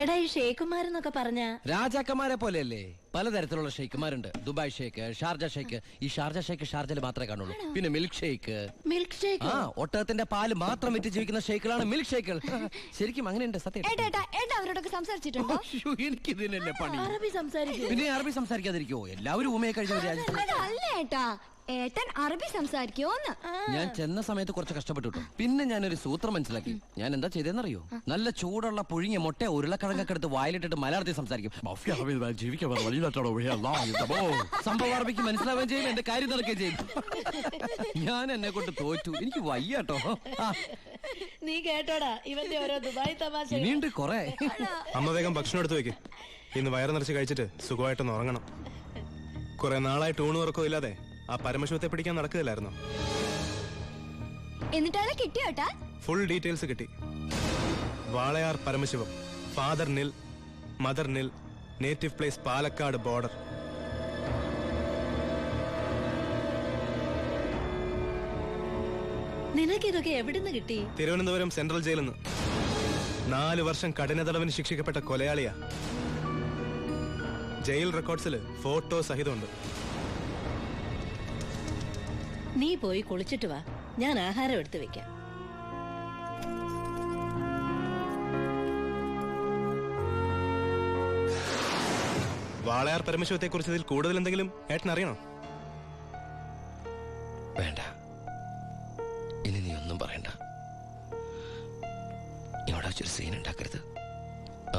എടാ ഈ ഷെയ്ഖുമാരെന്നൊക്കെ പറഞ്ഞ രാജാക്കന്മാരെ പോലെയല്ലേ? പലതരത്തിലുള്ള ഷെയ്ഖുമാരുണ്ട്. ദുബായ് ഷെയ്ഖ്, ഷാർജ ഷെയ്ഖ്. ഈ ഷാർജ ഷെയ്ഖ് ഷാർജയിൽ മാത്രമേ കാണുള്ളൂ. പിന്നെ മിൽക്ക് ഷെയ്ഖ്. മിൽക്ക് ഷേക്ക് ഒട്ടകത്തിന്റെ പാല് മാത്രം വിറ്റ് ജീവിക്കുന്ന ഷെയ്ഖുകളാണ് മിൽക്ക് ഷെയ്ഖുകൾ. ശരിക്കും അങ്ങനെയുണ്ട്. സത്യം. അവരോടൊക്കെ സംസാരിച്ചിട്ടുണ്ടോ? എനിക്കിതിനല്ലേ പണി. അറബി സംസാരിക്കും. പിന്നെ അറബി സംസാരിക്കാതിരിക്കോ? എല്ലാവരും ഊമയെ കഴിഞ്ഞ രാജ്യത്ത്. അല്ല ഏട്ടാ, ഏട്ടൻ അറബി സംസാരിക്കോന്ന്. ഞാൻ ചെന്ന സമയത്ത് കുറച്ച് കഷ്ടപ്പെട്ടു. പിന്നെ ഞാനൊരു സൂത്രം മനസ്സിലാക്കി. ഞാൻ എന്താ ചെയ്തെന്നറിയോ? നല്ല ചൂടുള്ള പുഴുങ്ങിയ മുട്ട ഉരുളക്കിഴങ്ങൊക്കെ എടുത്ത് വായിലിട്ടിട്ട് മലയാളത്തിൽ സംസാരിക്കും. സംഭവം അറബിക്ക് മനസ്സിലാവുകയും ചെയ്യും, എന്റെ കാര്യം നടക്കുകയും ചെയ്യും. ഞാൻ എന്നെ കൊണ്ട് തോറ്റു. എനിക്ക് വയ്യാട്ടോ. നീ കേട്ടോടാ ഇവന്റെ ഓരോ ദുബായ് തമാശ. ഇനിയുണ്ട് കൊറേ. അമ്മ വേഗം ഭക്ഷണം എടുത്തു വെക്ക്. ഇന്ന് വയറ് നിറച്ച് കഴിച്ചിട്ട് സുഖമായിട്ടൊന്ന് ഉറങ്ങണം. കുറെ നാളായിട്ട് ഊണ് ഉറക്കവും ഇല്ലാതെ ആ പരമശിവത്തെ പിടിക്കാൻ നടക്കുകയില്ലായിരുന്നു. എന്നിട്ടാണ് കിട്ടിയോട്ടാ? ഫുൾ ഡീറ്റെയിൽസ് കിട്ടി. വാളയാർ പരമശിവം, ഫാദർ നിൽ, മദർ നിൽ, നേറ്റീവ് പ്ലേസ് പാലക്കാട് ബോർഡർ. നിനക്കിതൊക്കെ എവിടുന്ന് കിട്ടി? തിരുവനന്തപുരം സെൻട്രൽ ജയിലിൽ നിന്ന് 4 വർഷം കഠിന തടവിന് ശിക്ഷിക്കപ്പെട്ട കൊലയാളിയാ. Jail റെക്കോർഡ്സിൽ photo സഹിതമുണ്ട്. നീ പോയി കുളിച്ചിട്ട് വാ, ഞാൻ ആഹാരം എടുത്തു വെക്കാം. വാളയാർ പരമശിവത്തെ കുറിച്ച് ഇതിൽ കൂടുതൽ എന്തെങ്കിലും ഏട്ടൻ അറിയണോ? വേണ്ട, ഇനി നീ ഒന്നും പറയണ്ട. ഇവിടെ വെച്ചൊരു സീൻ ഉണ്ടാക്കരുത്.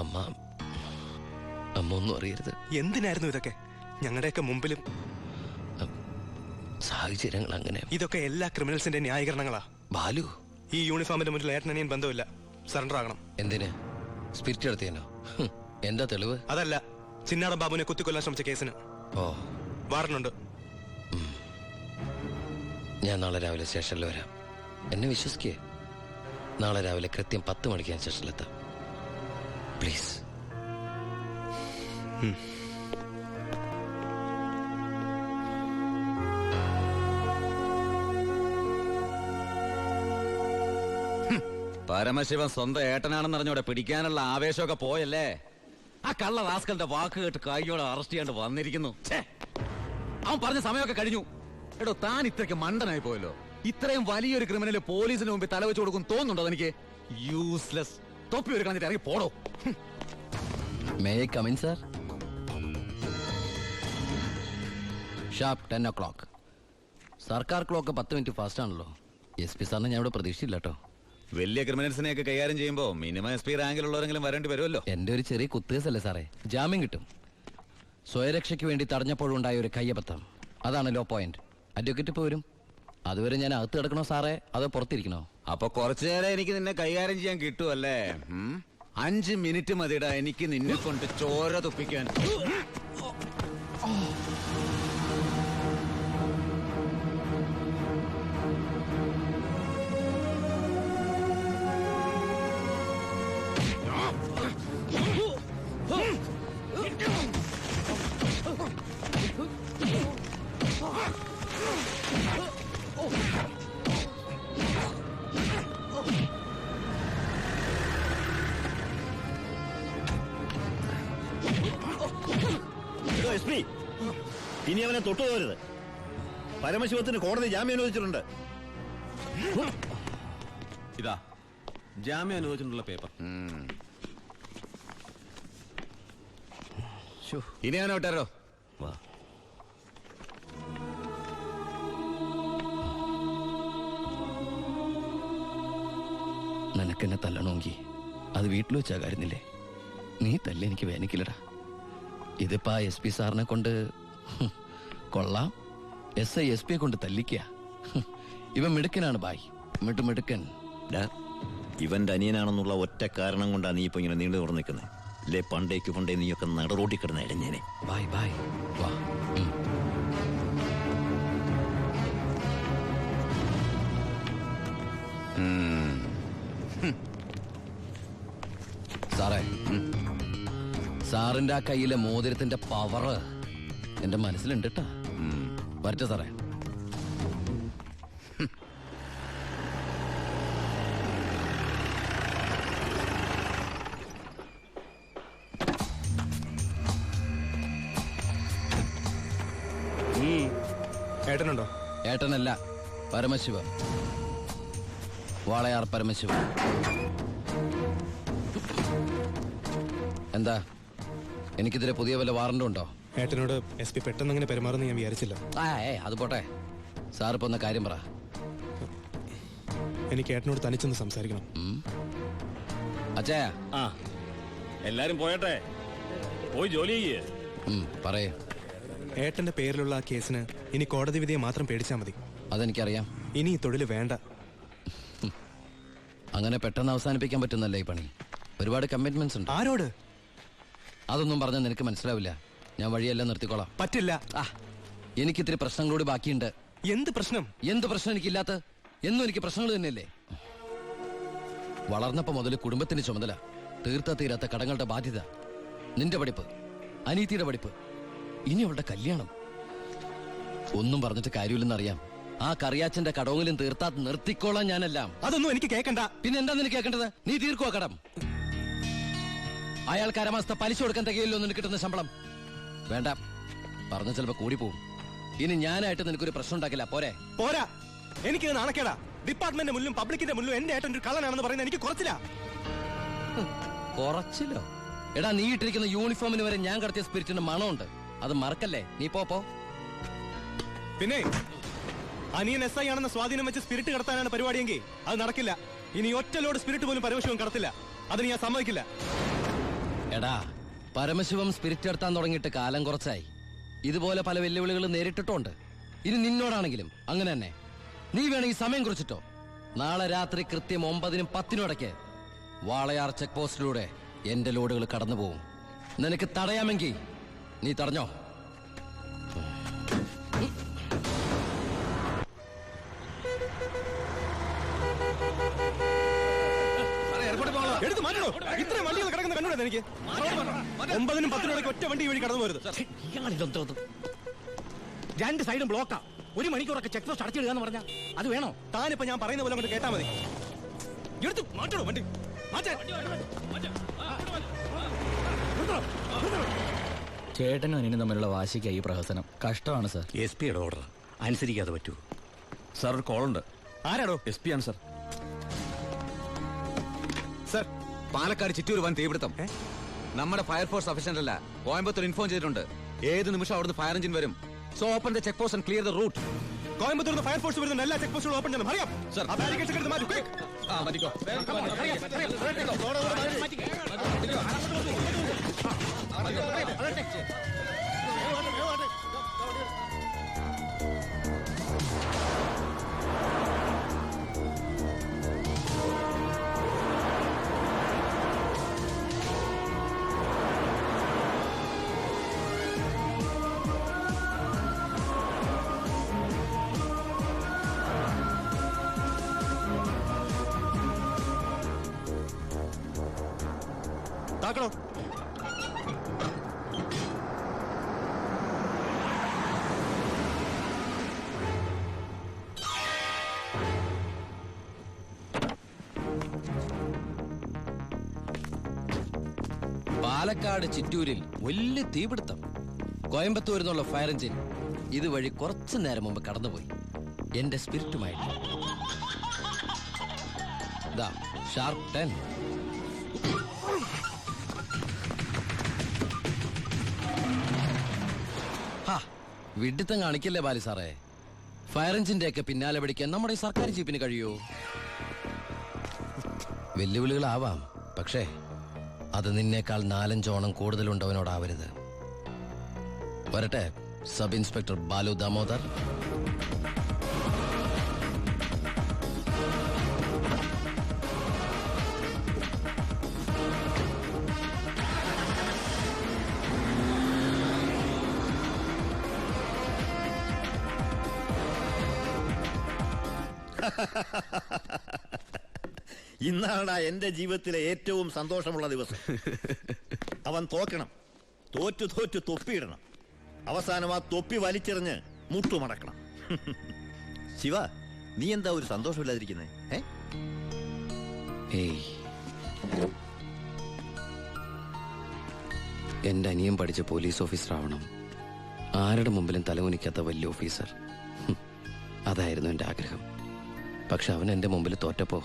അമ്മ ഒന്നും അറിയരുത്. എന്തിനായിരുന്നു ഇതൊക്കെ? ഞങ്ങളുടെയൊക്കെ മുമ്പിലും. സാഹചര്യങ്ങൾ അങ്ങനെ. ഇതൊക്കെ എല്ലാ ക്രിമിനൽസിന്റെ ന്യായീകരണങ്ങളാ. ബാലു, ഈ യൂണിഫോമിന്റെ മുന്നിൽ ഏട്ടനിയൻ ബന്ധമില്ല. സറണ്ടർ ആകണം. എന്തിന്? സ്പിരിറ്റ് എടുത്തേനോ? എന്താ തെളിവ്? അതല്ല, ചിന്നാടൻ ബാബുവിനെ കുത്തിക്കൊല്ലാൻ ശ്രമിച്ച കേസിന്. ഓ, വാറണ്ടുണ്ട്. ഞാൻ നാളെ രാവിലെ സ്റ്റേഷനിൽ വരാം. എന്നെ വിശ്വസിക്കേ. നാളെ രാവിലെ കൃത്യം 10 മണിക്ക് ഞാൻ സ്റ്റേഷനിലെത്താം. പ്ലീസ്. പരമശിവൻ സ്വന്തം ഏട്ടനാണെന്ന് അറിഞ്ഞോടെ പിടിക്കാനുള്ള ആവേശമൊക്കെ പോയല്ലേ? ആ കള്ള റാസ്കലിന്റെ വാക്ക് കേട്ട് കൈയോടെ അറസ്റ്റ് ചെയ്യാണ്ട് വന്നിരിക്കുന്നു. അവൻ പറഞ്ഞ സമയമൊക്കെ കഴിഞ്ഞു. എടോ, താൻ ഇത്രയ്ക്ക് മണ്ടനായി പോയല്ലോ. ഇത്രയും വലിയൊരു ക്രിമിനല് പോലീസിന് മുമ്പിൽ തലവെച്ച് കൊടുക്കും തോന്നുന്നുണ്ടോ എനിക്ക്? യൂസ്ലെസ്. തൊപ്പി ഒരു കളഞ്ഞിട്ട് ഇറങ്ങി പോടോ. May I come in sir? Sharp 10 o'clock. സർക്കാർ ക്ലോക്ക് 10 മിനിറ്റ് ഫാസ്റ്റ് ആണല്ലോ. SP സാറിനെ ഞാൻ ഇവിടെ പ്രതീക്ഷിച്ചില്ല കേട്ടോ. വലിയ ക്രിമിനൽസിനെയൊക്കെ കൈകാര്യം ചെയ്യുമ്പോ മിനിമം SP റാങ്കിലുള്ളവരെങ്കിലും വരേണ്ടി വരുമല്ലോ. എന്റെ ഒരു ചെറിയ കുത്തേസല്ലേ സാറേ, ജാമ്യം കിട്ടും. സ്വയരക്ഷയ്ക്ക് വേണ്ടി തടഞ്ഞപ്പോഴുണ്ടായ ഒരു കയ്യബദ്ധം, അതാണ് ലോ പോയിന്റ്. അഡ്വക്കേറ്റ് ഇപ്പൊ വരും. അതുവരെ ഞാൻ അകത്ത് കിടക്കണോ സാറേ, അതോ പുറത്തിരിക്കണോ? അപ്പൊ കുറച്ചു നേരം എനിക്ക് നിന്നെ കൈകാര്യം ചെയ്യാൻ കിട്ടുമല്ലേ? 5 മിനിറ്റ് മതിടാ എനിക്ക് നിന്നെ കൊണ്ട് ചോര തുപ്പിക്കാൻ. ഇനി അവനെ തൊട്ടുപോകരുത്. പരമശിവത്തിന് കോടതി ജാമ്യം അനുവദിച്ചിട്ടുണ്ട്. ഇതാ ജാമ്യം അനുവദിച്ചിട്ടുള്ള പേപ്പർ. ഇനി അവനെ വിട്ടാരോ? വാ. നിനക്കെന്നെ തല്ലണമെങ്കിൽ അത് വീട്ടിൽ വെച്ചാ കാര്യമില്ലേ? നീ തല്ല എനിക്ക് വേനിക്കില്ലടാ. ഇതിപ്പോ SP സാറിനെ കൊണ്ട് കൊള്ളാം. SI SP കൊണ്ട് തല്ലിക്കുക. ഇവൻ മിടുക്കനാണ് ബായ്, മിടുക്കൻ. ഇവന്റെ അനിയനാണെന്നുള്ള ഒറ്റ കാരണം കൊണ്ടാണ് നീ ഇപ്പൊ ഇങ്ങനെ നീണ്ടു തുറന്നു നിൽക്കുന്നത്. അല്ലേ പണ്ടേക്ക് പണ്ടേ നീയൊക്കെ നടറോട്ടി കിടന്ന ഇടഞ്ഞേനെ. ബായ് ബായ് വാ. സാറേ, സാറിന്റെ ആ കയ്യിലെ മോതിരത്തിന്റെ പവറ് എന്റെ മനസ്സിലുണ്ട് കേട്ടാ. വരട്ടെ സാറേ. ഏട്ടനുണ്ടോ? ഏട്ടനല്ല, പരമശിവ, വാളയാർ പരമശിവ. എന്താ, എനിക്കിതിരെ പുതിയ വല്ല വാറണ്ടും ഉണ്ടോ? ഏട്ടനോട് SP പെട്ടെന്ന് അങ്ങനെ പെരുമാറുന്ന ഞാൻ വിചാരിച്ചില്ല. അത് പോട്ടെ, സാറിപ്പോ ഒന്ന് കാര്യം പറ. എനിക്ക് ഏട്ടനോട് തനിച്ചൊന്ന് സംസാരിക്കണം. അച്ഛാ. ആ, എല്ലാരും പോയട്ടെ, പോയി ജോലി ചെയ്യേ. പറയേ. ഏട്ടന്റെ പേരിലുള്ള ആ കേസിന് ഇനി കോടതി വിധിയെ മാത്രം പേടിച്ചാൽ മതി. അതെനിക്കറിയാം. ഇനി ഈ തൊഴിൽ വേണ്ട. അങ്ങനെ പെട്ടെന്ന് അവസാനിപ്പിക്കാൻ പറ്റുന്നല്ലേ ഈ പണി? ഒരുപാട് കമ്മിറ്റ്മെന്റ്സ് ഉണ്ട്. ആരോട്? അതൊന്നും പറഞ്ഞാൽ നിനക്ക് മനസ്സിലാവില്ല. ഞാൻ വഴിയെല്ലാം നിർത്തിക്കോളാം. പറ്റില്ല. എനിക്കിത്തിരി പ്രശ്നങ്ങളോട് ബാക്കിയുണ്ട്. എന്ത് പ്രശ്നം? എന്ത് പ്രശ്നം എനിക്കില്ലാത്ത? എന്നും എനിക്ക് പ്രശ്നങ്ങൾ തന്നെയല്ലേ. വളർന്നപ്പോ മുതൽ കുടുംബത്തിന്റെ ചുമതല, തീർത്ത തീരാത്ത കടങ്ങളുടെ ബാധ്യത, നിന്റെ പഠിപ്പ്, അനീതിയുടെ പഠിപ്പ്, ഇനി അവളുടെ കല്യാണം. ഒന്നും പറഞ്ഞിട്ട് കാര്യമില്ലെന്നറിയാം. ആ കറിയാച്ചന്റെ കടവുകളും തീർത്താ നിർത്തിക്കോളാം ഞാനെല്ലാം. അതൊന്നും എനിക്ക് കേൾക്കണ്ട. പിന്നെ എന്താ നിനക്ക് കേൾക്കേണ്ടത്? നീ തീർക്കുവാ കടം. അയാൾക്ക് അരമാസത്തെ പലിശ കൊടുക്കാൻ തികയില്ലോ നിനക്ക് കിട്ടുന്ന ശമ്പളം. വേണ്ട, പറഞ്ഞ ചിലപ്പോ കൂടിപ്പോവും. ഇനി ഞാനായിട്ട് നിനക്കൊരു പ്രശ്നം ഉണ്ടാക്കില്ല. പോരെ? പോരാ, എനിക്ക് നാണക്കേടാ. ഡിപ്പാർട്ട്മെന്റ് മുന്നിലും പബ്ലിക്കിന്റെ മുന്നിലും എന്റെ ഏട്ടൻ ഒരു കള്ളനാണെന്ന് പറയുന്നത് എനിക്ക് കുറച്ചില്ല. കുറച്ചില്ലോ? എടാ, നീ ഇട്ടിരിക്കുന്ന യൂണിഫോമിന് വരെ ഞാൻ കടത്തിയ സ്പിരിറ്റിന്റെ മണമുണ്ട്. അത് മറക്കല്ലേ. നീ പോ. പിന്നെ അനിയൻ SI ആണെന്ന സ്വാധീനം വെച്ച് സ്പിരിറ്റ് കടത്താനാണ് പരിപാടിയെങ്കിൽ അത് നടക്കില്ല. ഇനി ഒറ്റ ലോഡ് സ്പിരിറ്റ് പോലും പരമശിവം കടത്തില്ല. അതിന് ഞാൻ സമ്മതിക്കില്ല. എടാ, പരമശിവം സ്പിരിറ്റ് എടുത്താൻ തുടങ്ങിയിട്ട് കാലം കുറച്ചായി. ഇതുപോലെ പല വെല്ലുവിളികൾ നേരിട്ടിട്ടുണ്ട്. ഇനി നിന്നോടാണെങ്കിലും അങ്ങനെ തന്നെ. നീ വേണമെങ്കിൽ സമയം കുറിച്ചിട്ടോ. നാളെ രാത്രി കൃത്യം 9-നും 10-നും ഇടയ്ക്ക് വാളയാർ ചെക്ക് പോസ്റ്റിലൂടെ എന്റെ ലോഡുകൾ കടന്നു പോകും. നിനക്ക് തടയാമെങ്കിൽ നീ തടഞ്ഞോ. എടുത്ത് മാറ്റണോ? ഇത്രയും വണ്ടികൾ കിടക്കുന്ന കണ്ടുകൂടാ എനിക്ക്? 9-നും 10-നും ഇടയ്ക്ക് ഒറ്റ വണ്ടി വഴി കടന്നു പോരുത്. രണ്ട് സൈഡും ബ്ലോക്കാ. 1 മണിക്കൂറൊക്കെ ചെക്ക് പോസ്റ്റ് അടച്ചിടുക എന്ന് പറഞ്ഞാൽ അത് വേണോ? താനിപ്പോ ഞാൻ പറയുന്ന പോലെ അങ്ങോട്ട് കേട്ടാ മതി. എടുത്ത് മാറ്റണോ വണ്ടി? ചേട്ടനും അനിയനും തമ്മിലുള്ള വാശിക്കായി ഈ പ്രഹസനം. കഷ്ടമാണ് സാർ. SP യുടെ ഓർഡർ അനുസരിക്കാതെ പറ്റൂ. സാർ ഒരു കോളുണ്ട്. ആരാടോ? SP ആണ് സാർ. സർ, പാലക്കാട് ചിറ്റൂർ വൻ തീപിടുത്തം. നമ്മുടെ ഫയർഫോഴ്സ് സഫീഷ്യന്റ് അല്ല. കോയമ്പത്തൂർ ഇൻഫോം ചെയ്തിട്ടുണ്ട്. ഏത് നിമിഷം അവിടുന്ന് ഫയർ എഞ്ചിൻ വരും. So open the check post and clear the route. Coimbatore fire force വരുന്ന എല്ലാ ചെക്ക് പോസ്റ്റുകളും ഓപ്പൺ ചെയ്യണം. അറിയാം സർ. ആ ബാരിക്കേഡ്സ് എടുത്ത് മാറ്റൂ. quick. മാറ്റിക്കോ. താക്കണോ? പാലക്കാട് ചിറ്റൂരിൽ വലിയ തീപിടുത്തം. കോയമ്പത്തൂരിൽ നിന്നുള്ള ഫയർ എഞ്ചിൻ ഇതുവഴി കുറച്ചു നേരം മുമ്പ് കടന്നുപോയി എന്റെ സ്പിരിറ്റുമായിട്ട്. ഷാർപ്പ് 10. വിഡിത്തം കാണിക്കല്ലേ ബാലി സാറേ. ഫയർ എഞ്ചിന്റെ ഒക്കെ പിന്നാലെ പിടിക്കാൻ നമ്മുടെ ഈ സർക്കാർ ജീപ്പിന് കഴിയോ? വെല്ലുവിളികളാവാം, പക്ഷേ അത് നിന്നേക്കാൾ 4-5 ഓണം കൂടുതലുണ്ടവനോടാവരുത്. വരട്ടെ, സബ് ഇൻസ്പെക്ടർ ബാലു ദാമോദർ. ഇന്നാണ് എന്റെ ജീവിതത്തിലെ ഏറ്റവും സന്തോഷമുള്ള ദിവസം. അവൻ തോക്കണം, തോറ്റു തൊപ്പിയിടണം, അവസാനം ആ തൊപ്പി വലിച്ചെറിഞ്ഞ് മുട്ടുമടക്കണം. ശിവ, നീ എന്താ ഒരു സന്തോഷമില്ലാതിരിക്കുന്നേ? എന്റെ അനിയൻ പഠിച്ച പോലീസ് ഓഫീസർ ആവണം. ആരുടെ മുമ്പിലും തലകുനിക്കാത്ത വലിയ ഓഫീസർ. അതായിരുന്നു എൻ്റെ ആഗ്രഹം. പക്ഷെ അവൻ എൻ്റെ മുമ്പിൽ തോറ്റപ്പോ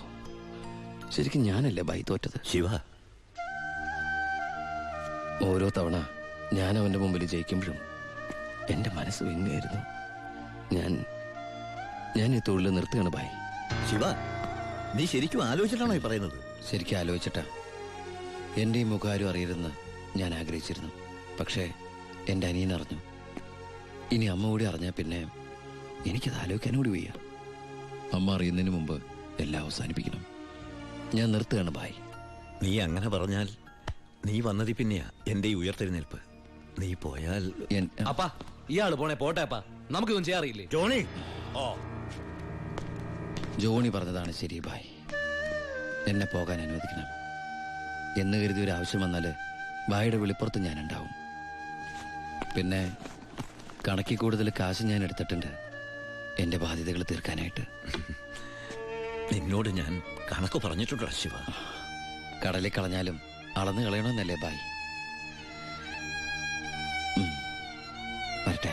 ശരിക്കും ഞാനല്ലേ ബായി തോറ്റത്. ശിവ, ഓരോ തവണ ഞാൻ അവൻ്റെ മുമ്പിൽ ജയിക്കുമ്പോഴും എൻ്റെ മനസ്സ് വിങ്ങായിരുന്നു. ഞാൻ ഈ തൊഴിൽ നിർത്തുകയാണ് ബായി. ശിവ, നീ ശരിക്കും ആലോചിച്ചിട്ടാണോ ഈ പറയുന്നത്? ശരിക്കും ആലോചിച്ചിട്ടാ. എൻ്റെ ഈ മുഖാരും അറിയരുതെന്ന് ഞാൻ ആഗ്രഹിച്ചിരുന്നു. പക്ഷേ എൻ്റെ അനിയൻ അറിഞ്ഞു. ഇനി അമ്മ കൂടി അറിഞ്ഞാൽ പിന്നെ എനിക്കത് ആലോചിക്കാനും കൂടി വയ്യ. അമ്മ അറിയുന്നതിന് മുമ്പ് എല്ലാം അവസാനിപ്പിക്കണം. ഞാൻ നിർത്തുകയാണ് ബായ്. നീ അങ്ങനെ പറഞ്ഞാൽ നീ വന്നതി പിന്നെയാ എന്റെ ഈ ഉയർത്തെഴുന്നേൽപ്പ്. നീ പോയാൽ അപ്പാ, ഇയാള് പോണേ പോട്ടെ അപ്പാ, നമുക്കൊന്നും ചെയ്യാറില്ലേ? ജോണി, ജോണി പറഞ്ഞതാണ് ശരി ബായ്. എന്നെ പോകാൻ അനുവദിക്കണം. എന്ന് കരുതി ഒരു ആവശ്യം വന്നാൽ ബായുടെ വെളിപ്പുറത്ത് ഞാനുണ്ടാവും. പിന്നെ കണക്കിൽ കൂടുതൽ കാശ് ഞാൻ എടുത്തിട്ടുണ്ട് എൻ്റെ ബാധ്യതകൾ തീർക്കാനായിട്ട്. നിന്നോട് ഞാൻ കണക്ക് പറഞ്ഞിട്ടുണ്ടോ ശിവ? കടലിൽ കളഞ്ഞാലും അളന്ന് കളയണമെന്നല്ലേ ബായ്? വരട്ടെ.